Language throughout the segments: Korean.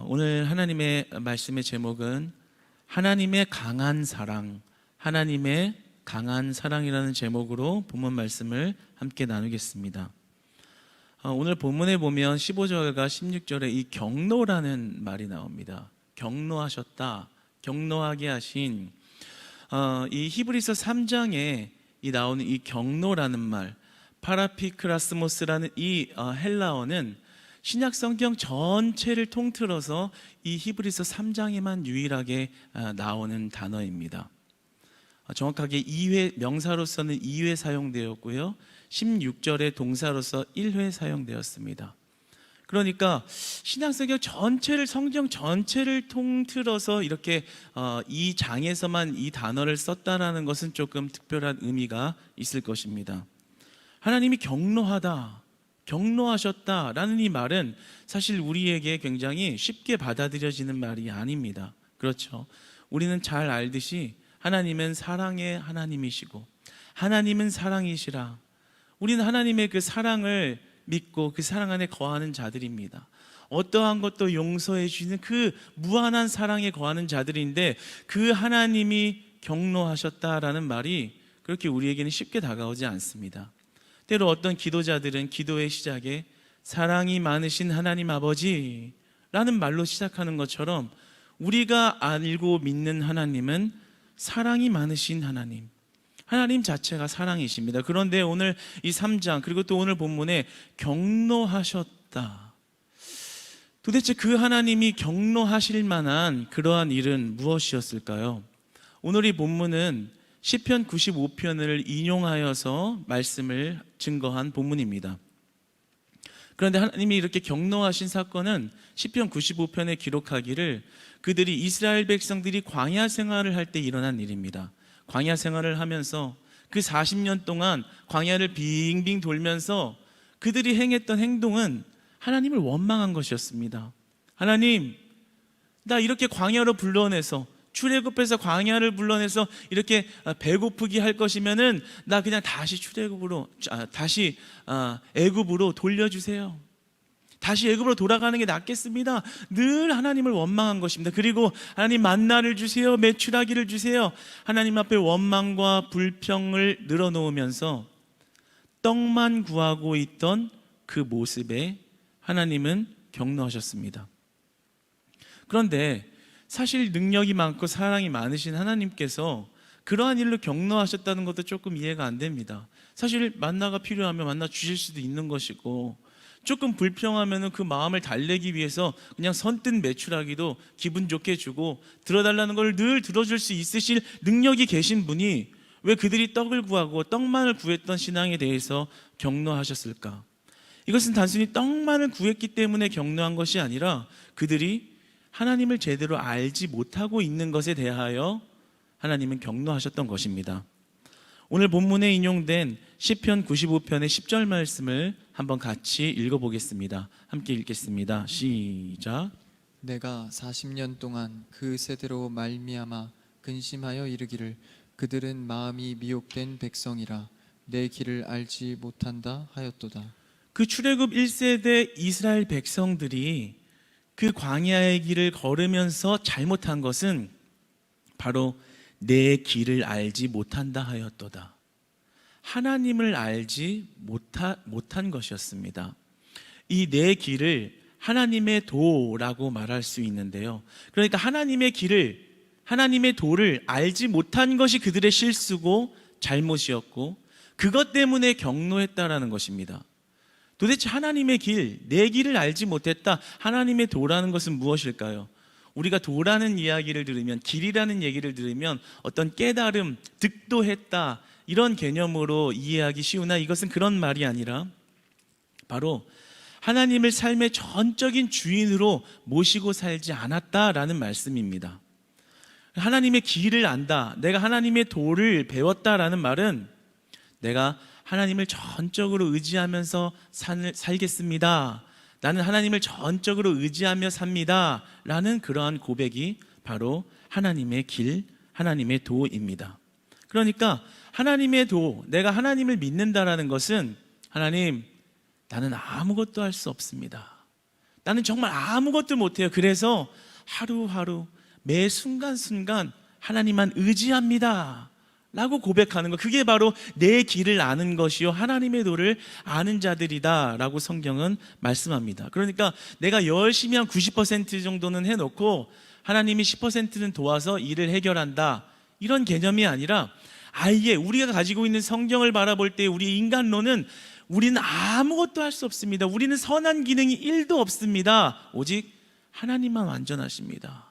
오늘 하나님의 말씀의 제목은 하나님의 강한 사랑, 하나님의 강한 사랑이라는 제목으로 본문 말씀을 함께 나누겠습니다. 오늘 본문에 보면 15절과 16절에 이 경노라는 말이 나옵니다. 경노하셨다, 경노하게 하신, 이 히브리서 3장에 나오는 이 경노라는 말, 파라피크라스모스라는 이 헬라어는 신약 성경 전체를 통틀어서 이 히브리서 3장에만 유일하게 나오는 단어입니다. 정확하게 2회, 명사로서는 2회 사용되었고요, 16절에 동사로서 1회 사용되었습니다. 그러니까 신약 성경 전체를, 성경 전체를 통틀어서 이렇게 이 장에서만 이 단어를 썼다라는 것은 조금 특별한 의미가 있을 것입니다. 하나님이 경노하다, 경노하셨다라는 이 말은 사실 우리에게 굉장히 쉽게 받아들여지는 말이 아닙니다. 그렇죠? 우리는 잘 알듯이 하나님은 사랑의 하나님이시고 하나님은 사랑이시라. 우리는 하나님의 그 사랑을 믿고 그 사랑 안에 거하는 자들입니다. 어떠한 것도 용서해 주시는 그 무한한 사랑에 거하는 자들인데, 그 하나님이 경노하셨다라는 말이 그렇게 우리에게는 쉽게 다가오지 않습니다. 때로 어떤 기도자들은 기도의 시작에 사랑이 많으신 하나님 아버지 라는 말로 시작하는 것처럼, 우리가 알고 믿는 하나님은 사랑이 많으신 하나님, 하나님 자체가 사랑이십니다. 그런데 오늘 이 3장, 그리고 또 오늘 본문에 경노하셨다, 도대체 그 하나님이 경노하실 만한 그러한 일은 무엇이었을까요? 오늘 이 본문은 시편 95편을 인용하여서 말씀을 증거한 본문입니다. 그런데 하나님이 이렇게 경노하신 사건은 시편 95편에 기록하기를 그들이, 이스라엘 백성들이 광야 생활을 할 때 일어난 일입니다. 광야 생활을 하면서 그 40년 동안 광야를 빙빙 돌면서 그들이 행했던 행동은 하나님을 원망한 것이었습니다. 하나님, 나 이렇게 광야로 불러내서, 출애굽해서 광야를 불러내서 이렇게 배고프게 할 것이면은 나 그냥 다시 다시 애굽으로 돌려주세요. 다시 애굽으로 돌아가는 게 낫겠습니다. 늘 하나님을 원망한 것입니다. 그리고 하나님 만나를 주세요, 메추라기를 주세요. 하나님 앞에 원망과 불평을 늘어놓으면서 떡만 구하고 있던 그 모습에 하나님은 경노하셨습니다. 그런데 사실 능력이 많고 사랑이 많으신 하나님께서 그러한 일로 경노하셨다는 것도 조금 이해가 안 됩니다. 사실 만나가 필요하면 만나 주실 수도 있는 것이고, 조금 불평하면 그 마음을 달래기 위해서 그냥 선뜻 메추라기도 기분 좋게 주고 들어달라는 걸 늘 들어줄 수 있으실 능력이 계신 분이 왜 그들이 떡을 구하고 떡만을 구했던 신앙에 대해서 경노하셨을까? 이것은 단순히 떡만을 구했기 때문에 경노한 것이 아니라 그들이 하나님을 제대로 알지 못하고 있는 것에 대하여 하나님은 경노하셨던 것입니다. 오늘 본문에 인용된 시편 95편의 10절 말씀을 한번 같이 읽어보겠습니다. 함께 읽겠습니다. 시작. 내가 40년 동안 그 세대로 말미암아 근심하여 이르기를 그들은 마음이 미혹된 백성이라 내 길을 알지 못한다 하였도다. 그 출애굽 1세대 이스라엘 백성들이 그 광야의 길을 걸으면서 잘못한 것은 바로 내 길을 알지 못한다 하였도다. 하나님을 알지 못한 것이었습니다. 이 내 길을 하나님의 도라고 말할 수 있는데요, 그러니까 하나님의 길을, 하나님의 도를 알지 못한 것이 그들의 실수고 잘못이었고, 그것 때문에 경노했다라는 것입니다. 도대체 하나님의 길, 내 길을 알지 못했다, 하나님의 도라는 것은 무엇일까요? 우리가 도라는 이야기를 들으면, 길이라는 얘기를 들으면 어떤 깨달음, 득도했다, 이런 개념으로 이해하기 쉬우나 이것은 그런 말이 아니라 바로 하나님을 삶의 전적인 주인으로 모시고 살지 않았다라는 말씀입니다. 하나님의 길을 안다, 내가 하나님의 도를 배웠다라는 말은 내가 하나님을 전적으로 의지하면서 살겠습니다, 나는 하나님을 전적으로 의지하며 삽니다 라는 그러한 고백이 바로 하나님의 길, 하나님의 도입니다. 그러니까 하나님의 도, 내가 하나님을 믿는다라는 것은 하나님, 나는 아무것도 할 수 없습니다, 나는 정말 아무것도 못해요. 그래서 하루하루 매 순간순간 하나님만 의지합니다 라고 고백하는 것, 그게 바로 내 길을 아는 것이요 하나님의 도를 아는 자들이다 라고 성경은 말씀합니다. 그러니까 내가 열심히 한 90% 정도는 해놓고 하나님이 10%는 도와서 일을 해결한다, 이런 개념이 아니라 아예 우리가 가지고 있는 성경을 바라볼 때 우리 인간론은 우리는 아무것도 할 수 없습니다. 우리는 선한 기능이 1도 없습니다. 오직 하나님만 완전하십니다.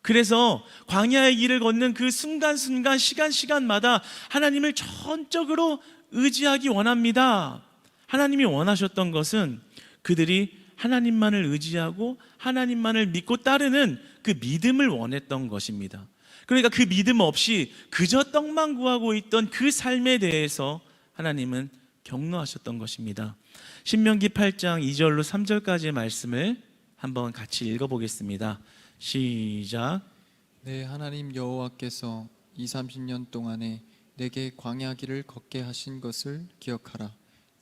그래서 광야의 길을 걷는 그 순간순간 시간마다 하나님을 전적으로 의지하기 원합니다. 하나님이 원하셨던 것은 그들이 하나님만을 의지하고 하나님만을 믿고 따르는 그 믿음을 원했던 것입니다. 그러니까 그 믿음 없이 그저 떡만 구하고 있던 그 삶에 대해서 하나님은 격노하셨던 것입니다. 신명기 8장 2절로 3절까지의 말씀을 한번 같이 읽어보겠습니다. 시작. 내 하나님 여호와께서 30년 동안에 내게 광야 길을 걷게 하신 것을 기억하라.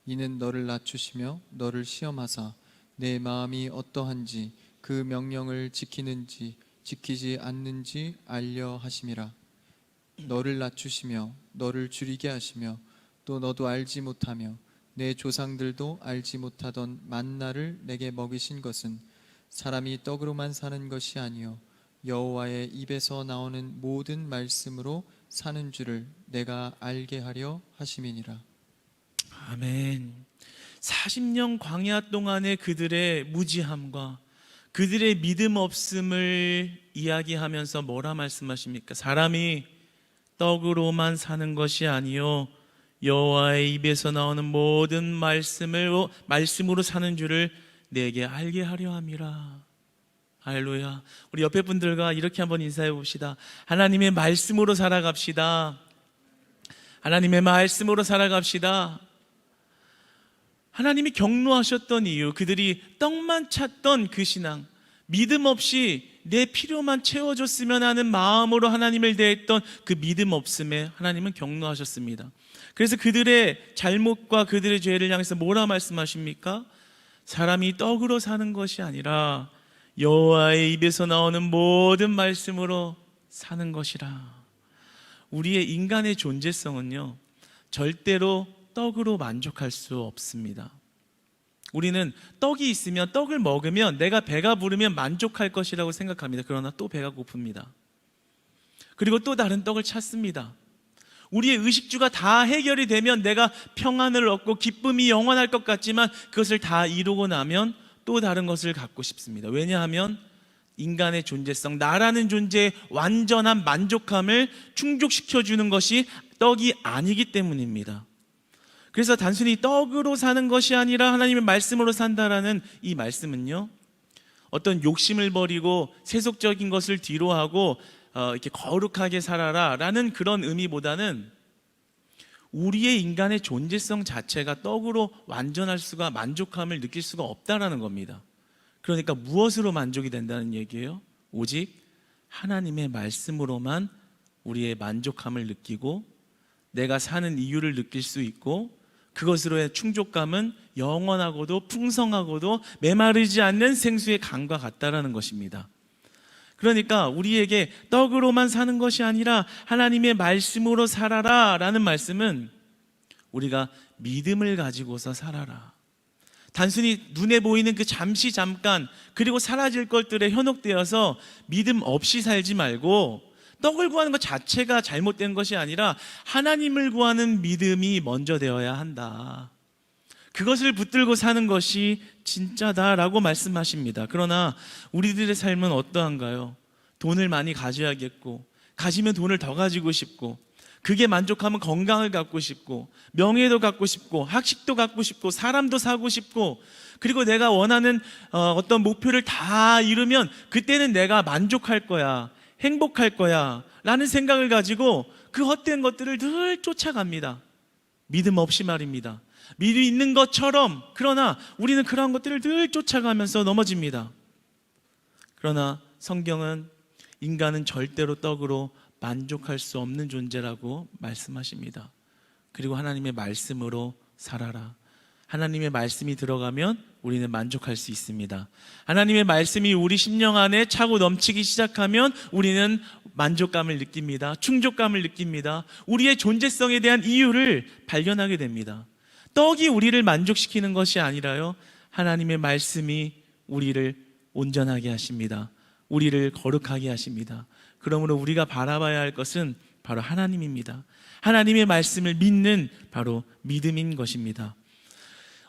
이는 너를 낮추시며 너를 시험하사 내 마음이 어떠한지 그 명령을 지키는지 지키지 않는지 알려 하심이라. 너를 낮추시며 너를 줄이게 하시며 또 너도 알지 못하며 내 조상들도 알지 못하던 만나를 내게 먹이신 것은 사람이 떡으로만 사는 것이 아니요 여호와의 입에서 나오는 모든 말씀으로 사는 줄을 내가 알게 하려 하심이니라. 아멘. 40년 광야 동안의 그들의 무지함과 그들의 믿음 없음을 이야기하면서 뭐라 말씀하십니까? 사람이 떡으로만 사는 것이 아니요 여호와의 입에서 나오는 모든 말씀으로 사는 줄을 내게 알게 하려 함이라. 할렐루야. 우리 옆에 분들과 이렇게 한번 인사해 봅시다. 하나님의 말씀으로 살아갑시다. 하나님의 말씀으로 살아갑시다. 하나님이 격노하셨던 이유, 그들이 떡만 찾던 그 신앙, 믿음 없이 내 필요만 채워줬으면 하는 마음으로 하나님을 대했던 그 믿음 없음에 하나님은 격노하셨습니다. 그래서 그들의 잘못과 그들의 죄를 향해서 뭐라 말씀하십니까? 사람이 떡으로 사는 것이 아니라 여호와의 입에서 나오는 모든 말씀으로 사는 것이라. 우리의 인간의 존재성은요, 절대로 떡으로 만족할 수 없습니다. 우리는 떡이 있으면, 떡을 먹으면 내가 배가 부르면 만족할 것이라고 생각합니다. 그러나 또 배가 고픕니다. 그리고 또 다른 떡을 찾습니다. 우리의 의식주가 다 해결이 되면 내가 평안을 얻고 기쁨이 영원할 것 같지만 그것을 다 이루고 나면 또 다른 것을 갖고 싶습니다. 왜냐하면 인간의 존재성, 나라는 존재의 완전한 만족함을 충족시켜주는 것이 떡이 아니기 때문입니다. 그래서 단순히 떡으로 사는 것이 아니라 하나님의 말씀으로 산다라는 이 말씀은요, 어떤 욕심을 버리고 세속적인 것을 뒤로하고 이렇게 거룩하게 살아라 라는 그런 의미보다는 우리의 인간의 존재성 자체가 떡으로 완전할 수가, 만족함을 느낄 수가 없다라는 겁니다. 그러니까 무엇으로 만족이 된다는 얘기예요? 오직 하나님의 말씀으로만 우리의 만족함을 느끼고 내가 사는 이유를 느낄 수 있고, 그것으로의 충족감은 영원하고도 풍성하고도 메마르지 않는 생수의 강과 같다라는 것입니다. 그러니까 우리에게 떡으로만 사는 것이 아니라 하나님의 말씀으로 살아라 라는 말씀은 우리가 믿음을 가지고서 살아라, 단순히 눈에 보이는 그 잠깐 그리고 사라질 것들에 현혹되어서 믿음 없이 살지 말고, 떡을 구하는 것 자체가 잘못된 것이 아니라 하나님을 구하는 믿음이 먼저 되어야 한다. 그것을 붙들고 사는 것이 진짜다라고 말씀하십니다. 그러나 우리들의 삶은 어떠한가요? 돈을 많이 가져야겠고, 가지면 돈을 더 가지고 싶고, 그게 만족하면 건강을 갖고 싶고, 명예도 갖고 싶고, 학식도 갖고 싶고, 사람도 사고 싶고, 그리고 내가 원하는 어떤 목표를 다 이루면 그때는 내가 만족할 거야, 행복할 거야 라는 생각을 가지고 그 헛된 것들을 늘 쫓아갑니다. 믿음 없이 말입니다. 믿음 있는 것처럼, 그러나 우리는 그러한 것들을 늘 쫓아가면서 넘어집니다. 그러나 성경은 인간은 절대로 떡으로 만족할 수 없는 존재라고 말씀하십니다. 그리고 하나님의 말씀으로 살아라. 하나님의 말씀이 들어가면 우리는 만족할 수 있습니다. 하나님의 말씀이 우리 심령 안에 차고 넘치기 시작하면 우리는 만족감을 느낍니다. 충족감을 느낍니다. 우리의 존재성에 대한 이유를 발견하게 됩니다. 떡이 우리를 만족시키는 것이 아니라요, 하나님의 말씀이 우리를 온전하게 하십니다. 우리를 거룩하게 하십니다. 그러므로 우리가 바라봐야 할 것은 바로 하나님입니다. 하나님의 말씀을 믿는 바로 믿음인 것입니다.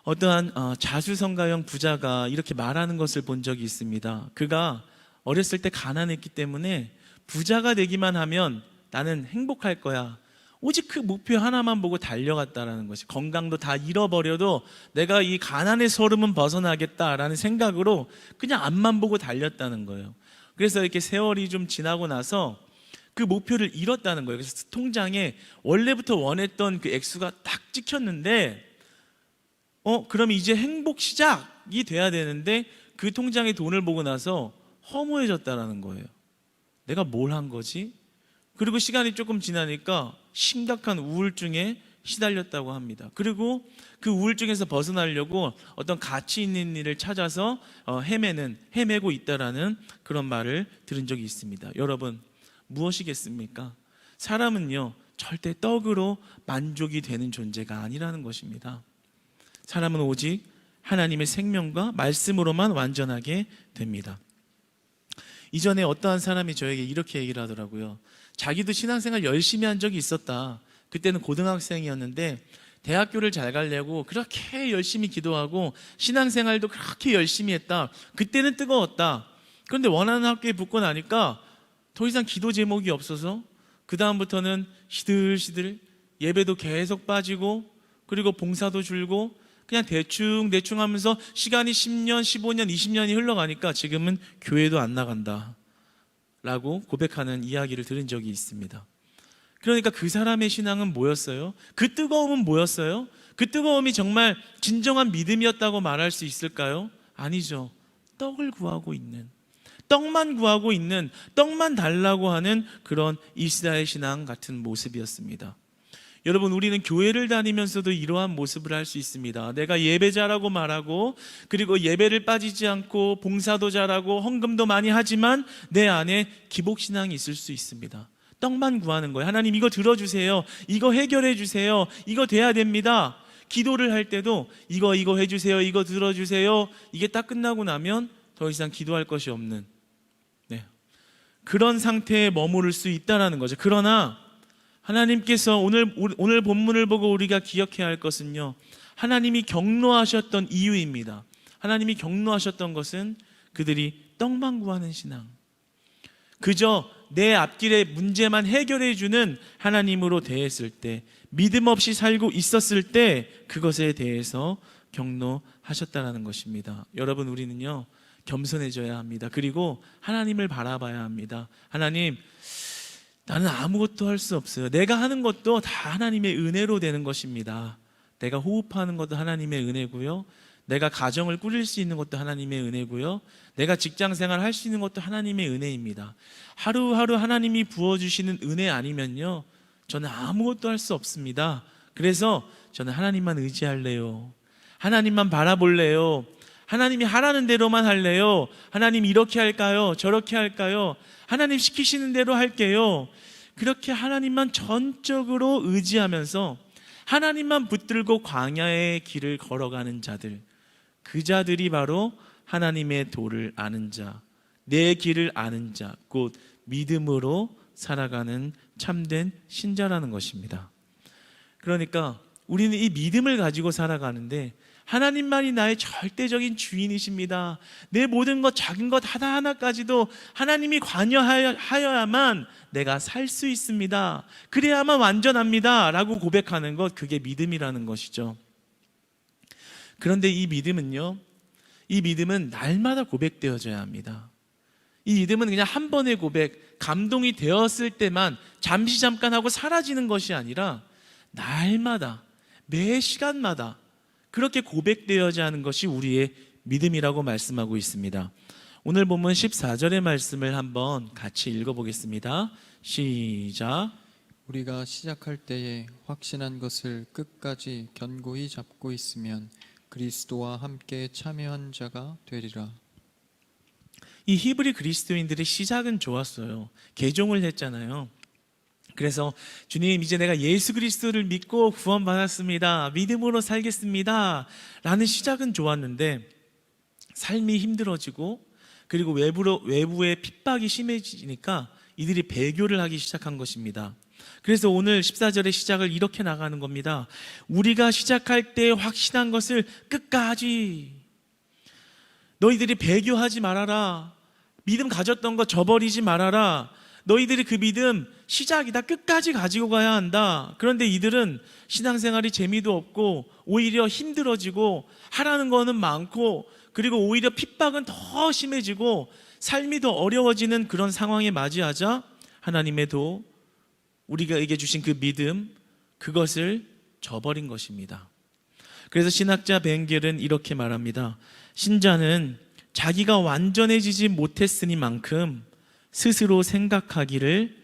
어떠한 자수성가형 부자가 이렇게 말하는 것을 본 적이 있습니다. 그가 어렸을 때 가난했기 때문에 부자가 되기만 하면 나는 행복할 거야, 오직 그 목표 하나만 보고 달려갔다라는 것이, 건강도 다 잃어버려도 내가 이 가난의 소름은 벗어나겠다라는 생각으로 그냥 앞만 보고 달렸다는 거예요. 그래서 이렇게 세월이 좀 지나고 나서 그 목표를 잃었다는 거예요. 그래서 통장에 원래부터 원했던 그 액수가 딱 찍혔는데 그럼 이제 행복 시작이 돼야 되는데 그 통장에 돈을 보고 나서 허무해졌다라는 거예요. 내가 뭘 한 거지? 그리고 시간이 조금 지나니까 심각한 우울증에 시달렸다고 합니다. 그리고 그 우울증에서 벗어나려고 어떤 가치 있는 일을 찾아서 헤매고 있다라는 그런 말을 들은 적이 있습니다. 여러분, 무엇이겠습니까? 사람은요, 절대 떡으로 만족이 되는 존재가 아니라는 것입니다. 사람은 오직 하나님의 생명과 말씀으로만 완전하게 됩니다. 이전에 어떠한 사람이 저에게 이렇게 얘기를 하더라고요. 자기도 신앙생활 열심히 한 적이 있었다. 그때는 고등학생이었는데 대학교를 잘 가려고 그렇게 열심히 기도하고 신앙생활도 그렇게 열심히 했다. 그때는 뜨거웠다. 그런데 원하는 학교에 붙고 나니까 더 이상 기도 제목이 없어서 그 다음부터는 시들시들 예배도 계속 빠지고, 그리고 봉사도 줄고, 그냥 대충 하면서 시간이 10년, 15년, 20년이 흘러가니까 지금은 교회도 안 나간다 라고 고백하는 이야기를 들은 적이 있습니다. 그러니까 그 사람의 신앙은 뭐였어요? 그 뜨거움은 뭐였어요? 그 뜨거움이 정말 진정한 믿음이었다고 말할 수 있을까요? 아니죠. 떡을 구하고 있는, 떡만 구하고 있는, 떡만 달라고 하는 그런 이스라엘 신앙 같은 모습이었습니다. 여러분, 우리는 교회를 다니면서도 이러한 모습을 할 수 있습니다. 내가 예배자라고 말하고, 그리고 예배를 빠지지 않고 봉사도 잘하고 헌금도 많이 하지만 내 안에 기복신앙이 있을 수 있습니다. 떡만 구하는 거예요. 하나님, 이거 들어주세요. 이거 해결해 주세요. 이거 돼야 됩니다. 기도를 할 때도 이거 해주세요. 이거 들어주세요. 이게 딱 끝나고 나면 더 이상 기도할 것이 없는, 그런 상태에 머무를 수 있다는 거죠. 그러나 하나님께서 오늘 본문을 보고 우리가 기억해야 할 것은요, 하나님이 경노하셨던 이유입니다. 하나님이 경노하셨던 것은 그들이 떡만 구하는 신앙, 그저 내 앞길의 문제만 해결해 주는 하나님으로 대했을 때, 믿음 없이 살고 있었을 때 그것에 대해서 경노하셨다는 것입니다. 여러분, 우리는요, 겸손해져야 합니다. 그리고 하나님을 바라봐야 합니다. 하나님, 나는 아무것도 할 수 없어요. 내가 하는 것도 다 하나님의 은혜로 되는 것입니다. 내가 호흡하는 것도 하나님의 은혜고요, 내가 가정을 꾸릴 수 있는 것도 하나님의 은혜고요, 내가 직장생활 할 수 있는 것도 하나님의 은혜입니다. 하루하루 하나님이 부어주시는 은혜 아니면요, 저는 아무것도 할 수 없습니다. 그래서 저는 하나님만 의지할래요. 하나님만 바라볼래요. 하나님이 하라는 대로만 할래요. 하나님 이렇게 할까요? 저렇게 할까요? 하나님 시키시는 대로 할게요. 그렇게 하나님만 전적으로 의지하면서 하나님만 붙들고 광야의 길을 걸어가는 자들, 그 자들이 바로 하나님의 도를 아는 자, 내 길을 아는 자, 곧 믿음으로 살아가는 참된 신자라는 것입니다. 그러니까 우리는 이 믿음을 가지고 살아가는데, 하나님만이 나의 절대적인 주인이십니다. 내 모든 것, 작은 것 하나하나까지도 하나님이 관여하여야만 내가 살 수 있습니다. 그래야만 완전합니다 라고 고백하는 것, 그게 믿음이라는 것이죠. 그런데 이 믿음은 날마다 고백되어져야 합니다. 이 믿음은 그냥 한 번의 고백, 감동이 되었을 때만 잠깐 하고 사라지는 것이 아니라 날마다, 매 시간마다 그렇게 고백되어야 하는 것이 우리의 믿음이라고 말씀하고 있습니다. 오늘 본문 14절의 말씀을 한번 같이 읽어보겠습니다. 시작. 우리가 시작할 때에 확신한 것을 끝까지 견고히 잡고 있으면 그리스도와 함께 참여한 자가 되리라. 이 히브리 그리스도인들의 시작은 좋았어요. 개종을 했잖아요. 그래서 주님, 이제 내가 예수 그리스도를 믿고 구원받았습니다, 믿음으로 살겠습니다 라는 시작은 좋았는데, 삶이 힘들어지고 그리고 외부의 핍박이 심해지니까 이들이 배교를 하기 시작한 것입니다. 그래서 오늘 14절의 시작을 이렇게 나가는 겁니다. 우리가 시작할 때 확신한 것을 끝까지. 너희들이 배교하지 말아라. 믿음 가졌던 거 저버리지 말아라. 너희들이 그 믿음 시작이다, 끝까지 가지고 가야 한다. 그런데 이들은 신앙생활이 재미도 없고 오히려 힘들어지고 하라는 거는 많고, 그리고 오히려 핍박은 더 심해지고 삶이 더 어려워지는 그런 상황에 맞이하자 하나님의 우리에게 주신 그 믿음, 그것을 저버린 것입니다. 그래서 신학자 벤겔은 이렇게 말합니다. 신자는 자기가 완전해지지 못했으니만큼 스스로 생각하기를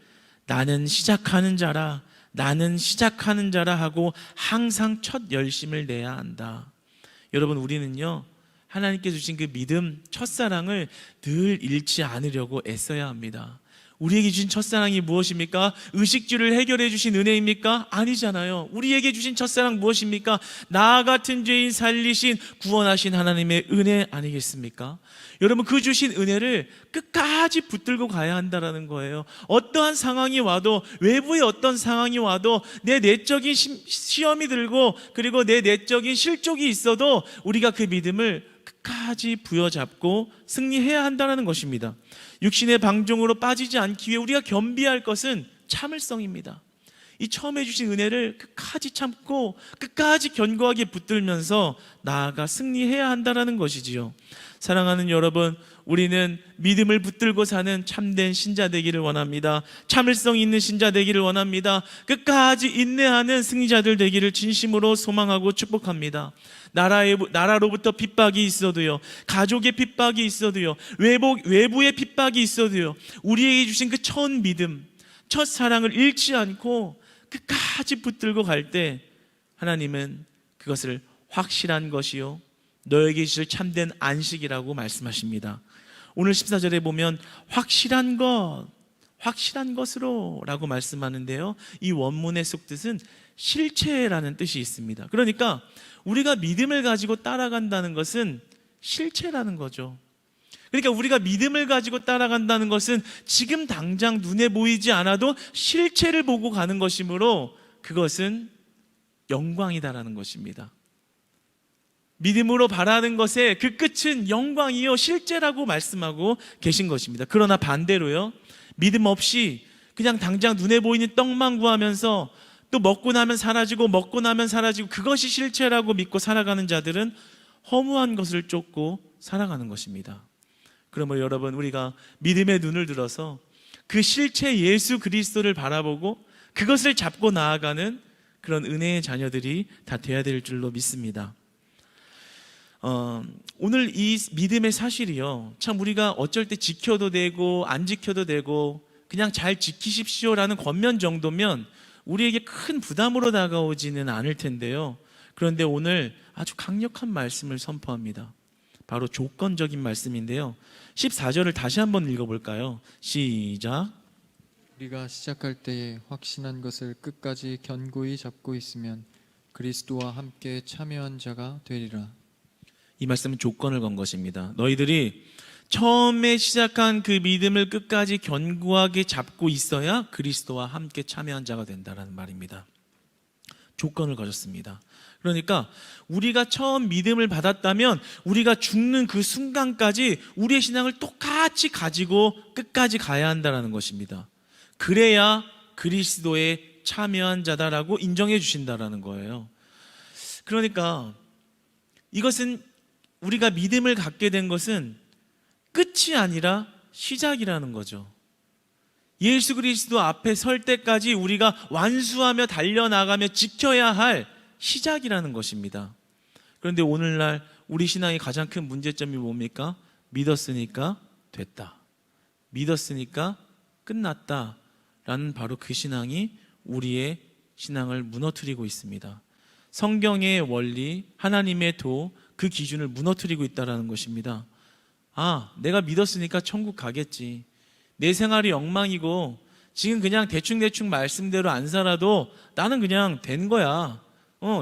나는 시작하는 자라, 나는 시작하는 자라 하고 항상 첫 열심을 내야 한다. 여러분, 우리는요, 하나님께 주신 그 믿음, 첫사랑을 늘 잃지 않으려고 애써야 합니다. 우리에게 주신 첫사랑이 무엇입니까? 의식주를 해결해 주신 은혜입니까? 아니잖아요. 우리에게 주신 첫사랑 무엇입니까? 나 같은 죄인 살리신, 구원하신 하나님의 은혜 아니겠습니까? 여러분, 그 주신 은혜를 끝까지 붙들고 가야 한다는 거예요. 어떠한 상황이 와도, 외부의 어떤 상황이 와도, 내 내적인 시험이 들고 그리고 내 내적인 실족이 있어도 우리가 그 믿음을 끝까지 부여잡고 승리해야 한다는 것입니다. 육신의 방종으로 빠지지 않기 위해 우리가 겸비할 것은 참을성입니다. 이 처음 해주신 은혜를 끝까지 참고 끝까지 견고하게 붙들면서 나아가 승리해야 한다는 것이지요. 사랑하는 여러분, 우리는 믿음을 붙들고 사는 참된 신자 되기를 원합니다. 참을성 있는 신자 되기를 원합니다. 끝까지 인내하는 승리자들 되기를 진심으로 소망하고 축복합니다. 나라로부터 핍박이 있어도요, 가족의 핍박이 있어도요, 외부의 핍박이 있어도요, 우리에게 주신 그 첫 믿음, 첫 사랑을 잃지 않고 끝까지 붙들고 갈 때 하나님은 그것을 확실한 것이요, 너에게 주실 참된 안식이라고 말씀하십니다. 오늘 14절에 보면 확실한 것으로 라고 말씀하는데요, 이 원문의 속뜻은 실체라는 뜻이 있습니다. 그러니까 우리가 믿음을 가지고 따라간다는 것은 실체라는 거죠. 그러니까 우리가 믿음을 가지고 따라간다는 것은 지금 당장 눈에 보이지 않아도 실체를 보고 가는 것이므로 그것은 영광이다라는 것입니다. 믿음으로 바라는 것의 그 끝은 영광이요, 실제라고 말씀하고 계신 것입니다. 그러나 반대로요, 믿음 없이 그냥 당장 눈에 보이는 떡만 구하면서 또 먹고 나면 사라지고 그것이 실체라고 믿고 살아가는 자들은 허무한 것을 쫓고 살아가는 것입니다. 그러므로 여러분, 우리가 믿음의 눈을 들어서 그 실체 예수 그리스도를 바라보고 그것을 잡고 나아가는 그런 은혜의 자녀들이 다 되어야 될 줄로 믿습니다. 오늘 이 믿음의 사실이요, 참 우리가 어쩔 때 지켜도 되고 안 지켜도 되고 그냥 잘 지키십시오라는 권면 정도면 우리에게 큰 부담으로 다가오지는 않을 텐데요, 그런데 오늘 아주 강력한 말씀을 선포합니다. 바로 조건적인 말씀인데요, 14절을 다시 한번 읽어볼까요? 시작. 우리가 시작할 때에 확신한 것을 끝까지 견고히 잡고 있으면 그리스도와 함께 참여한 자가 되리라. 이 말씀은 조건을 건 것입니다. 너희들이 처음에 시작한 그 믿음을 끝까지 견고하게 잡고 있어야 그리스도와 함께 참여한 자가 된다는 말입니다. 조건을 거셨습니다. 그러니까 우리가 처음 믿음을 받았다면 우리가 죽는 그 순간까지 우리의 신앙을 똑같이 가지고 끝까지 가야 한다는 것입니다. 그래야 그리스도에 참여한 자다라고 인정해 주신다는 거예요. 그러니까 이것은, 우리가 믿음을 갖게 된 것은 끝이 아니라 시작이라는 거죠. 예수 그리스도 앞에 설 때까지 우리가 완수하며 달려나가며 지켜야 할 시작이라는 것입니다. 그런데 오늘날 우리 신앙의 가장 큰 문제점이 뭡니까? 믿었으니까 됐다, 믿었으니까 끝났다 라는 바로 그 신앙이 우리의 신앙을 무너뜨리고 있습니다. 성경의 원리, 하나님의 그 기준을 무너뜨리고 있다는 것입니다. 아, 내가 믿었으니까 천국 가겠지. 내 생활이 엉망이고 지금 그냥 대충대충 말씀대로 안 살아도 나는 그냥 된 거야.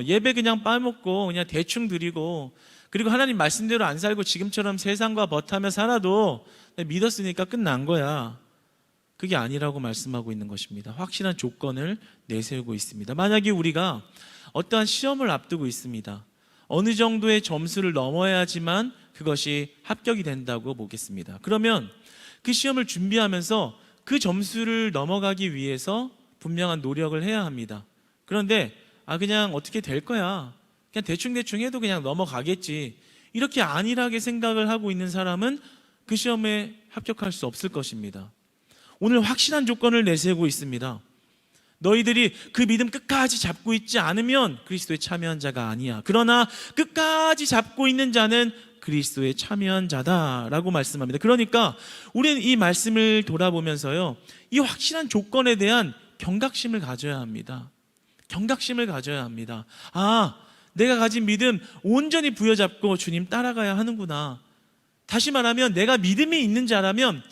예배 그냥 빠먹고 그냥 대충 드리고, 그리고 하나님 말씀대로 안 살고 지금처럼 세상과 버타며 살아도 믿었으니까 끝난 거야. 그게 아니라고 말씀하고 있는 것입니다. 확실한 조건을 내세우고 있습니다. 만약에 우리가 어떠한 시험을 앞두고 있습니다. 어느 정도의 점수를 넘어야지만 그것이 합격이 된다고 보겠습니다. 그러면 그 시험을 준비하면서 그 점수를 넘어가기 위해서 분명한 노력을 해야 합니다. 그런데 그냥 어떻게 될 거야, 그냥 대충대충 해도 그냥 넘어가겠지, 이렇게 안일하게 생각을 하고 있는 사람은 그 시험에 합격할 수 없을 것입니다. 오늘 확실한 조건을 내세우고 있습니다. 너희들이 그 믿음 끝까지 잡고 있지 않으면 그리스도에 참여한 자가 아니야. 그러나 끝까지 잡고 있는 자는 그리스도에 참여한 자다라고 말씀합니다. 그러니까 우리는 이 말씀을 돌아보면서요, 이 확실한 조건에 대한 경각심을 가져야 합니다. 경각심을 가져야 합니다. 내가 가진 믿음 온전히 부여잡고 주님 따라가야 하는구나. 다시 말하면 내가 믿음이 있는 자라면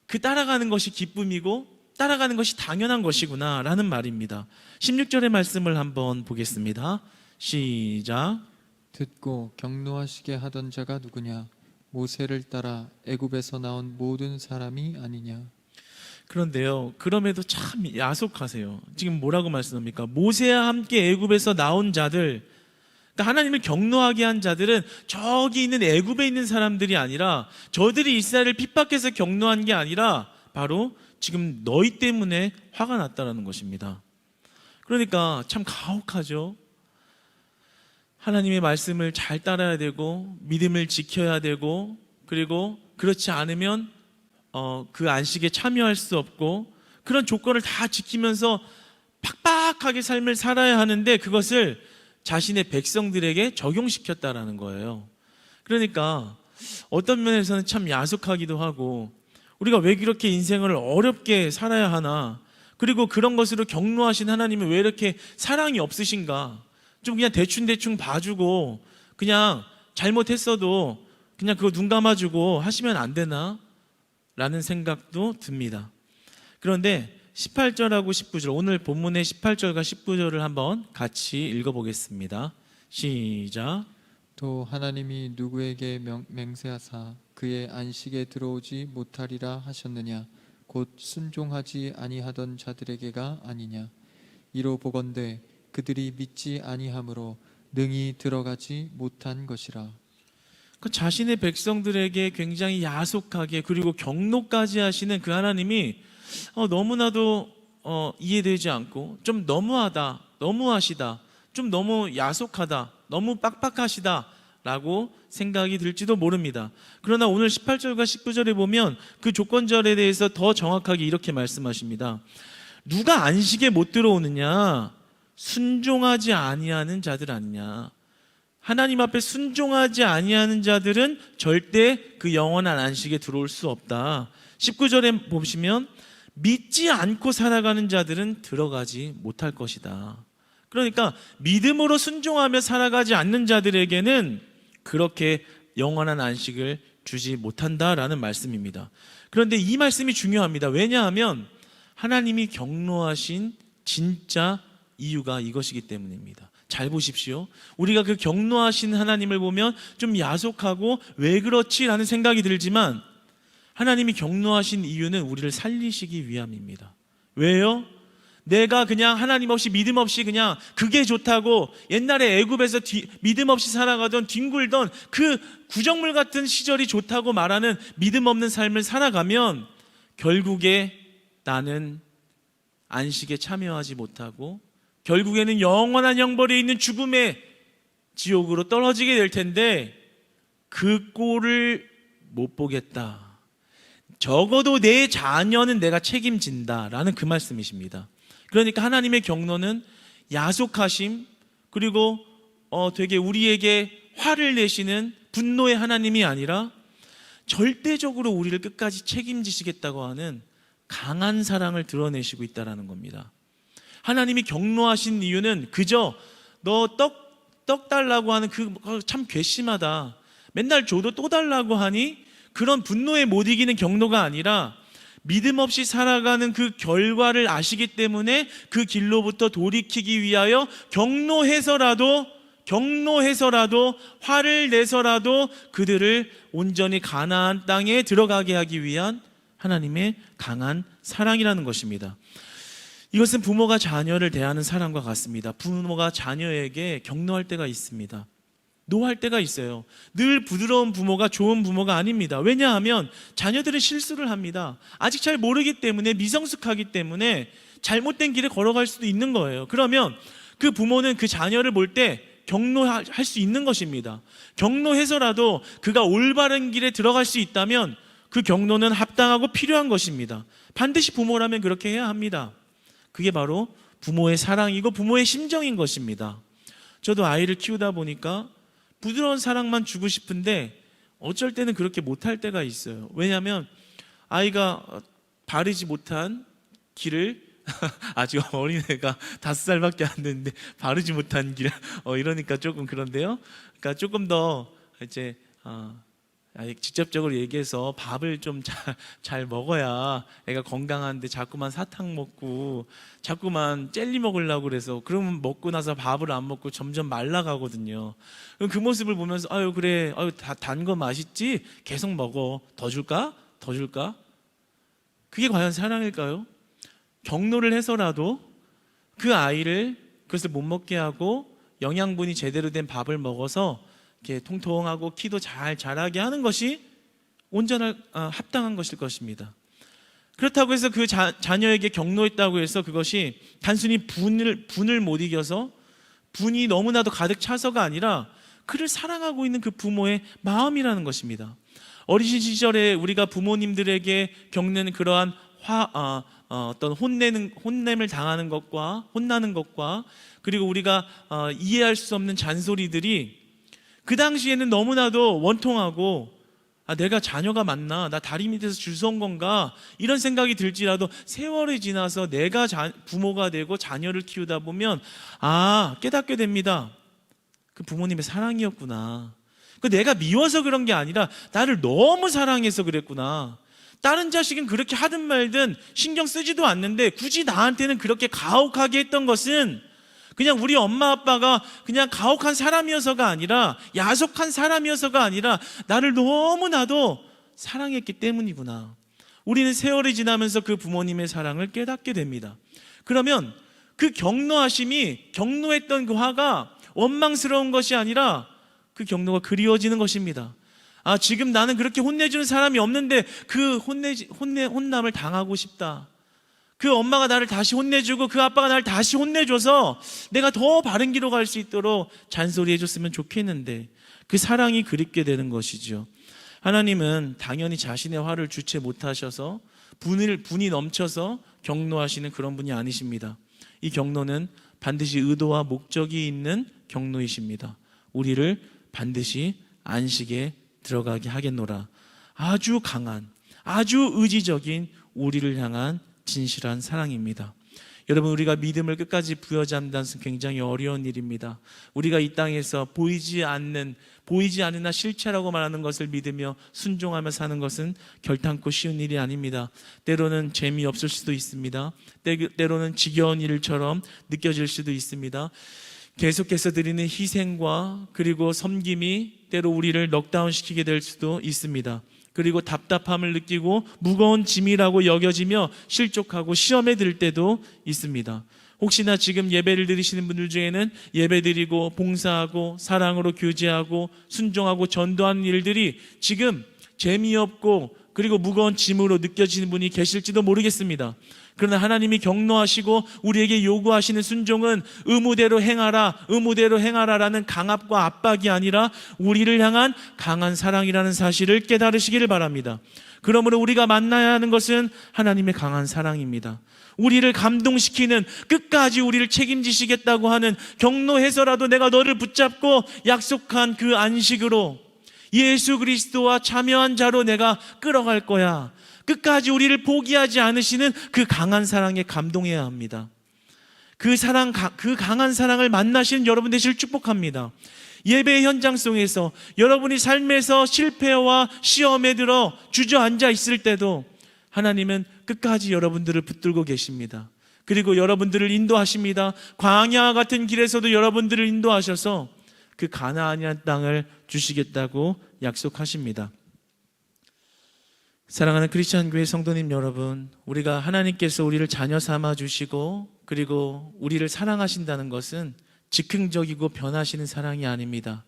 그 따라가는 것이 기쁨이고 따라가는 것이 당연한 것이구나 라는 말입니다. 16절의 말씀을 한번 보겠습니다. 시작. 듣고 경노하시게 하던 자가 누구냐? 모세를 따라 애굽에서 나온 모든 사람이 아니냐? 그런데요, 그럼에도 참 야속하세요. 지금 뭐라고 말씀합니까? 모세와 함께 애굽에서 나온 자들, 그러니까 하나님을 경노하게 한 자들은 저기 있는 애굽에 있는 사람들이 아니라, 저들이 이스라엘을 핍박해서 경노한 게 아니라 바로 지금 너희 때문에 화가 났다라는 것입니다. 그러니까 참 가혹하죠. 하나님의 말씀을 잘 따라야 되고 믿음을 지켜야 되고, 그리고 그렇지 않으면 그 안식에 참여할 수 없고, 그런 조건을 다 지키면서 팍팍하게 삶을 살아야 하는데 그것을 자신의 백성들에게 적용시켰다라는 거예요. 그러니까 어떤 면에서는 참 야속하기도 하고, 우리가 왜 그렇게 인생을 어렵게 살아야 하나, 그리고 그런 것으로 경노하신 하나님은 왜 이렇게 사랑이 없으신가, 좀 그냥 대충대충 봐주고 그냥 잘못했어도 그냥 그거 눈 감아주고 하시면 안 되나 라는 생각도 듭니다. 그런데 18절하고 19절, 오늘 본문의 18절과 19절을 한번 같이 읽어보겠습니다. 시작. 또 하나님이 누구에게 맹세하사 그의 안식에 들어오지 못하리라 하셨느냐? 곧 순종하지 아니하던 자들에게가 아니냐? 이로 보건대 그들이 믿지 아니함으로 능히 들어가지 못한 것이라. 그 자신의 백성들에게 굉장히 야속하게 그리고 경노까지 하시는 그 하나님이 너무나도 이해되지 않고, 좀 너무하다, 너무하시다, 좀 너무 야속하다, 너무 빡빡하시다 라고 생각이 들지도 모릅니다. 그러나 오늘 18절과 19절에 보면 그 조건절에 대해서 더 정확하게 이렇게 말씀하십니다. 누가 안식에 못 들어오느냐? 순종하지 아니하는 자들 아니냐? 하나님 앞에 순종하지 아니하는 자들은 절대 그 영원한 안식에 들어올 수 없다. 19절에 보시면 믿지 않고 살아가는 자들은 들어가지 못할 것이다. 그러니까 믿음으로 순종하며 살아가지 않는 자들에게는 그렇게 영원한 안식을 주지 못한다라는 말씀입니다. 그런데 이 말씀이 중요합니다. 왜냐하면 하나님이 경노하신 진짜 이유가 이것이기 때문입니다. 잘 보십시오. 우리가 그 경노하신 하나님을 보면 좀 야속하고 왜 그렇지? 라는 생각이 들지만, 하나님이 경노하신 이유는 우리를 살리시기 위함입니다. 왜요? 내가 그냥 하나님 없이 믿음 없이 그냥 그게 좋다고 옛날에 애굽에서 믿음 없이 살아가던 뒹굴던 그 구정물 같은 시절이 좋다고 말하는 믿음 없는 삶을 살아가면 결국에 나는 안식에 참여하지 못하고 결국에는 영원한 형벌에 있는 죽음의 지옥으로 떨어지게 될 텐데, 그 꼴을 못 보겠다. 적어도 내 자녀는 내가 책임진다라는 그 말씀이십니다. 그러니까 하나님의 경노는 야속하심, 그리고 되게 우리에게 화를 내시는 분노의 하나님이 아니라 절대적으로 우리를 끝까지 책임지시겠다고 하는 강한 사랑을 드러내시고 있다는 겁니다. 하나님이 경노하신 이유는 그저 너 떡 떡 달라고 하는 그 참 괘씸하다. 맨날 줘도 또 달라고 하니 그런 분노에 못 이기는 경노가 아니라 믿음 없이 살아가는 그 결과를 아시기 때문에 그 길로부터 돌이키기 위하여 경노해서라도 화를 내서라도 그들을 온전히 가나안 땅에 들어가게 하기 위한 하나님의 강한 사랑이라는 것입니다. 이것은 부모가 자녀를 대하는 사랑과 같습니다. 부모가 자녀에게 격노할 때가 있습니다. 노할 때가 있어요. 늘 부드러운 부모가 좋은 부모가 아닙니다. 왜냐하면 자녀들은 실수를 합니다. 아직 잘 모르기 때문에, 미성숙하기 때문에 잘못된 길에 걸어갈 수도 있는 거예요. 그러면 그 부모는 그 자녀를 볼 때 격노할 수 있는 것입니다. 격노해서라도 그가 올바른 길에 들어갈 수 있다면 그 격노는 합당하고 필요한 것입니다. 반드시 부모라면 그렇게 해야 합니다. 그게 바로 부모의 사랑이고 부모의 심정인 것입니다. 저도 아이를 키우다 보니까 부드러운 사랑만 주고 싶은데 어쩔 때는 그렇게 못할 때가 있어요. 왜냐하면 아이가 바르지 못한 길을 아직 어린애가 5살밖에 안 됐는데 바르지 못한 길 이러니까 조금 그런데요. 그러니까 조금 더 이제 직접적으로 얘기해서 밥을 좀 잘 먹어야 애가 건강한데 자꾸만 사탕 먹고 자꾸만 젤리 먹으려고 그래서 그러면 먹고 나서 밥을 안 먹고 점점 말라가거든요. 그 모습을 보면서 아유 그래 단 거 맛있지? 계속 먹어. 더 줄까? 더 줄까? 그게 과연 사랑일까요? 격노를 해서라도 그 아이를 그것을 못 먹게 하고 영양분이 제대로 된 밥을 먹어서 이렇게 통통하고 키도 잘 자라게 하는 것이 합당한 것일 것입니다. 그렇다고 해서 그 자녀에게 격노했다고 해서 그것이 단순히 분을 못 이겨서 분이 너무나도 가득 차서가 아니라 그를 사랑하고 있는 그 부모의 마음이라는 것입니다. 어린 시절에 우리가 부모님들에게 겪는 그러한 어떤 혼냄을 당하는 것과 혼나는 것과 그리고 우리가 이해할 수 없는 잔소리들이 그 당시에는 너무나도 원통하고 내가 자녀가 맞나? 나 다리 밑에서 줄 선 건가? 이런 생각이 들지라도 세월이 지나서 내가 부모가 되고 자녀를 키우다 보면 깨닫게 됩니다. 그 부모님의 사랑이었구나. 그 내가 미워서 그런 게 아니라 나를 너무 사랑해서 그랬구나. 다른 자식은 그렇게 하든 말든 신경 쓰지도 않는데 굳이 나한테는 그렇게 가혹하게 했던 것은 그냥 우리 엄마 아빠가 그냥 가혹한 사람이어서가 아니라 야속한 사람이어서가 아니라 나를 너무나도 사랑했기 때문이구나. 우리는 세월이 지나면서 그 부모님의 사랑을 깨닫게 됩니다. 그러면 그 격노했던 그 화가 원망스러운 것이 아니라 그 격노가 그리워지는 것입니다. 지금 나는 그렇게 혼내주는 사람이 없는데 그 혼남을 당하고 싶다. 그 엄마가 나를 다시 혼내주고 그 아빠가 나를 다시 혼내줘서 내가 더 바른 길로 갈 수 있도록 잔소리해줬으면 좋겠는데 그 사랑이 그립게 되는 것이죠. 하나님은 당연히 자신의 화를 주체 못하셔서 분이 넘쳐서 격노하시는 그런 분이 아니십니다. 이 격노는 반드시 의도와 목적이 있는 격노이십니다. 우리를 반드시 안식에 들어가게 하겠노라. 아주 강한, 아주 의지적인 우리를 향한 진실한 사랑입니다. 여러분, 우리가 믿음을 끝까지 부여잡는 것은 굉장히 어려운 일입니다. 우리가 이 땅에서 보이지 않으나 실체라고 말하는 것을 믿으며 순종하며 사는 것은 결탄코 쉬운 일이 아닙니다. 때로는 재미없을 수도 있습니다. 때로는 지겨운 일처럼 느껴질 수도 있습니다. 계속해서 드리는 희생과 그리고 섬김이 때로 우리를 넉다운시키게 될 수도 있습니다. 그리고 답답함을 느끼고 무거운 짐이라고 여겨지며 실족하고 시험에 들 때도 있습니다. 혹시나 지금 예배를 드리시는 분들 중에는 예배드리고 봉사하고 사랑으로 교제하고 순종하고 전도하는 일들이 지금 재미없고 그리고 무거운 짐으로 느껴지는 분이 계실지도 모르겠습니다. 그러나 하나님이 격노하시고 우리에게 요구하시는 순종은 의무대로 행하라라는 강압과 압박이 아니라 우리를 향한 강한 사랑이라는 사실을 깨달으시기를 바랍니다. 그러므로 우리가 만나야 하는 것은 하나님의 강한 사랑입니다. 우리를 감동시키는, 끝까지 우리를 책임지시겠다고 하는, 격노해서라도 내가 너를 붙잡고 약속한 그 안식으로 예수 그리스도와 참여한 자로 내가 끌어갈 거야. 끝까지 우리를 포기하지 않으시는 그 강한 사랑에 감동해야 합니다. 그 사랑, 그 강한 사랑을 만나시는 여러분 되시길 축복합니다. 예배 현장 속에서 여러분이 삶에서 실패와 시험에 들어 주저앉아 있을 때도 하나님은 끝까지 여러분들을 붙들고 계십니다. 그리고 여러분들을 인도하십니다. 광야 같은 길에서도 여러분들을 인도하셔서 그 가나안이라는 땅을 주시겠다고 약속하십니다. 사랑하는 크리스천 교회 성도님 여러분, 우리가 하나님께서 우리를 자녀 삼아 주시고 그리고 우리를 사랑하신다는 것은 즉흥적이고 변하시는 사랑이 아닙니다.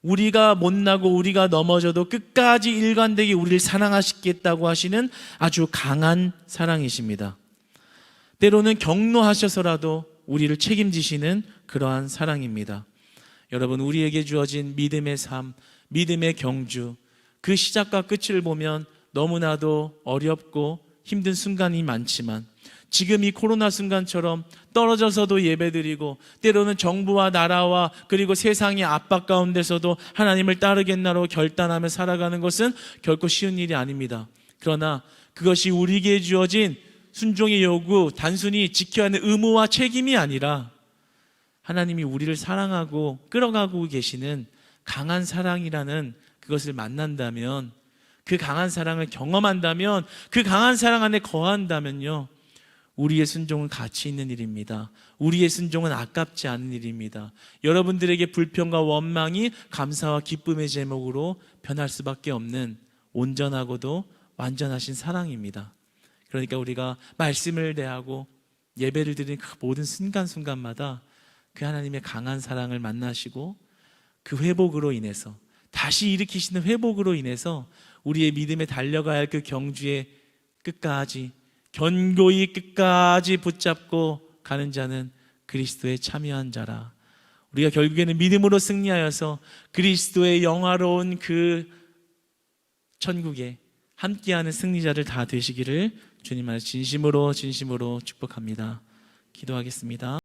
우리가 못나고 우리가 넘어져도 끝까지 일관되게 우리를 사랑하시겠다고 하시는 아주 강한 사랑이십니다. 때로는 경로하셔서라도 우리를 책임지시는 그러한 사랑입니다. 여러분, 우리에게 주어진 믿음의 삶, 믿음의 경주, 그 시작과 끝을 보면 너무나도 어렵고 힘든 순간이 많지만 지금 이 코로나 순간처럼 떨어져서도 예배드리고 때로는 정부와 나라와 그리고 세상의 압박 가운데서도 하나님을 따르겠나로 결단하며 살아가는 것은 결코 쉬운 일이 아닙니다. 그러나 그것이 우리에게 주어진 순종의 요구, 단순히 지켜야 하는 의무와 책임이 아니라 하나님이 우리를 사랑하고 끌어가고 계시는 강한 사랑이라는 그것을 만난다면, 그 강한 사랑을 경험한다면, 그 강한 사랑 안에 거한다면요, 우리의 순종은 가치 있는 일입니다. 우리의 순종은 아깝지 않은 일입니다. 여러분들에게 불평과 원망이 감사와 기쁨의 제목으로 변할 수밖에 없는 온전하고도 완전하신 사랑입니다. 그러니까 우리가 말씀을 대하고 예배를 드리는 그 모든 순간순간마다 그 하나님의 강한 사랑을 만나시고 그 회복으로 인해서, 다시 일으키시는 회복으로 인해서 우리의 믿음에 달려가야 할 그 경주의 끝까지 견고히 끝까지 붙잡고 가는 자는 그리스도에 참여한 자라. 우리가 결국에는 믿음으로 승리하여서 그리스도의 영화로운 그 천국에 함께하는 승리자들 다 되시기를 주님 안에서 진심으로 축복합니다. 기도하겠습니다.